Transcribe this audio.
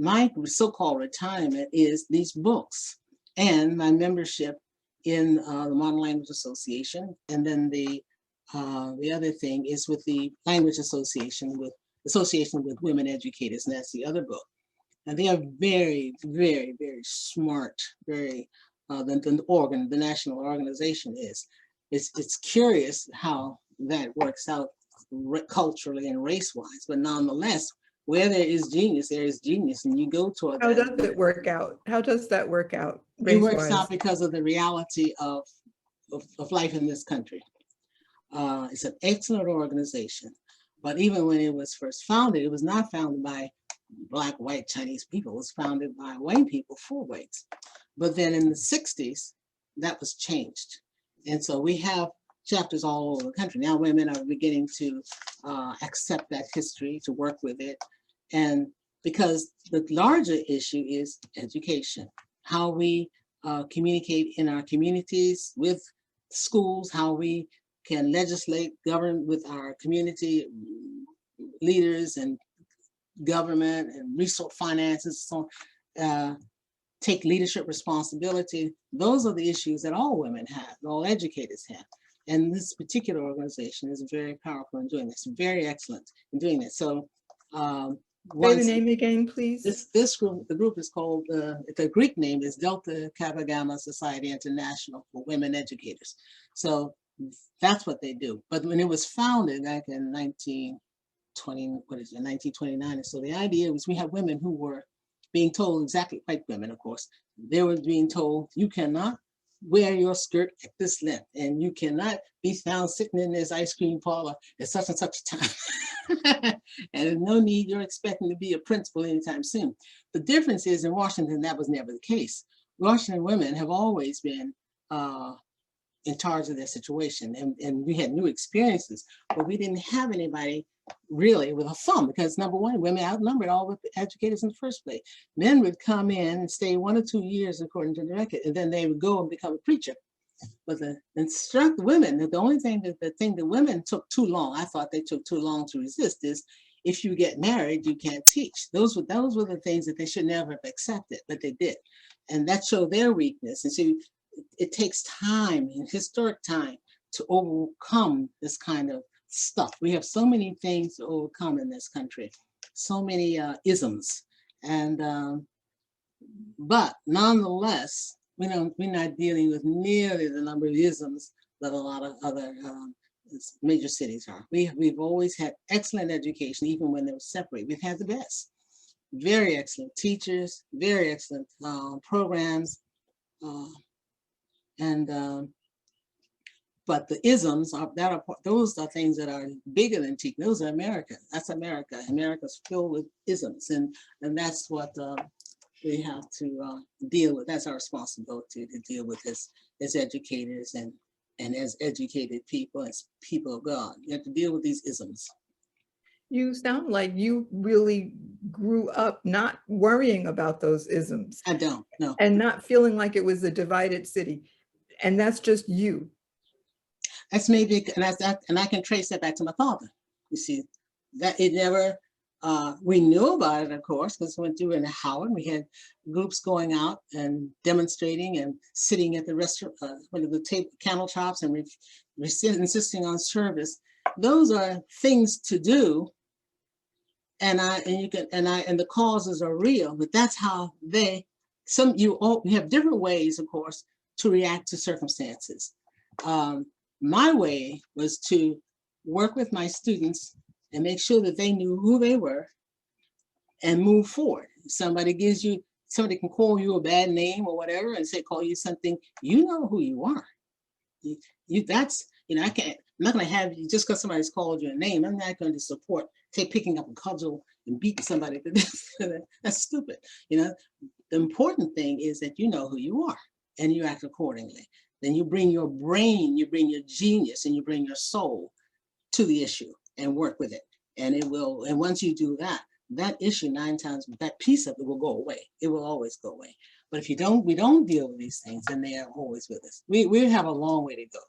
my so-called retirement is these books and my membership in the Modern Language Association. And then the other thing is with the Language Association with Women Educators, and that's the other book. And they are very, very, very smart, very, the national organization is. It's curious how that works out culturally and race-wise, but nonetheless, where there is genius, and you go toward How does it work out? How does that work out? It works out because of the reality of life in this country. It's an excellent organization, but even when it was first founded, it was not founded by Black, white, Chinese people. It was founded by white people for whites. But then in the 60s, that was changed. And so we have chapters all over the country. Now women are beginning to accept that history, to work with it. And because the larger issue is education, how we communicate in our communities with schools, how we can legislate, govern with our community leaders and government and resource finances, so take leadership responsibility. Those are the issues that all women have, all educators have. And this particular organization is very powerful in doing this, very excellent in doing this. So say the name again, please. This group, the group is called, the Greek name is Delta Kappa Gamma Society International for Women Educators. So that's what they do. But when it was founded back in 1929, and so the idea was we have women who were being told, exactly white women, of course, they were being told, you cannot wear your skirt at this length, and you cannot be found sitting in this ice cream parlor at such and such a time. And there's no need, you're expecting to be a principal anytime soon. The difference is in Washington, that was never the case. Washington women have always been in charge of their situation, and we had new experiences, but we didn't have anybody really with a thumb, because number one, women outnumbered all the educators in the first place. Men would come in and stay 1 or 2 years according to the record, and then they would go and become a preacher. But the instruct women, the only thing that the women took too long, I thought they took too long to resist, is if you get married, you can't teach. Those were the things that they should never have accepted, but they did. And that showed their weakness. And so it takes time, and historic time, to overcome this kind of stuff. We have so many things to overcome in this country, so many isms, and but nonetheless, we're not dealing with nearly the number of isms that a lot of other major cities are. We've always had excellent education, even when they were separate. We've had the best, very excellent teachers, very excellent programs, but the isms those are things that are bigger than teaching. Those are America. That's America. America's filled with isms, and that's what we have to deal with. That's our responsibility, to deal with as educators and as educated people, as people of God. You have to deal with these isms. You sound like you really grew up not worrying about those isms. I don't, no. And not feeling like it was a divided city. And that's just you. That's maybe, and I can trace that back to my father. You see, that it never, we knew about it, of course, because we went through in Howard. We had groups going out and demonstrating and sitting at the restaurant, the table, candle shops, and insisting on service. Those are things to do, and the causes are real. But that's how you have different ways, of course, to react to circumstances. My way was to work with my students and make sure that they knew who they were and move forward. If somebody can call you a bad name or whatever and call you something, you know who you are. I'm not going to have you, just because somebody's called you a name, I'm not going to support picking up a cudgel and beating somebody to death. That's stupid. The important thing is that you know who you are and you act accordingly. Then you bring your brain, you bring your genius, and you bring your soul to the issue and work with it. And once you do that, that issue 9 times, that piece of it will go away. It will always go away. But if we don't deal with these things, then they are always with us. We have a long way to go.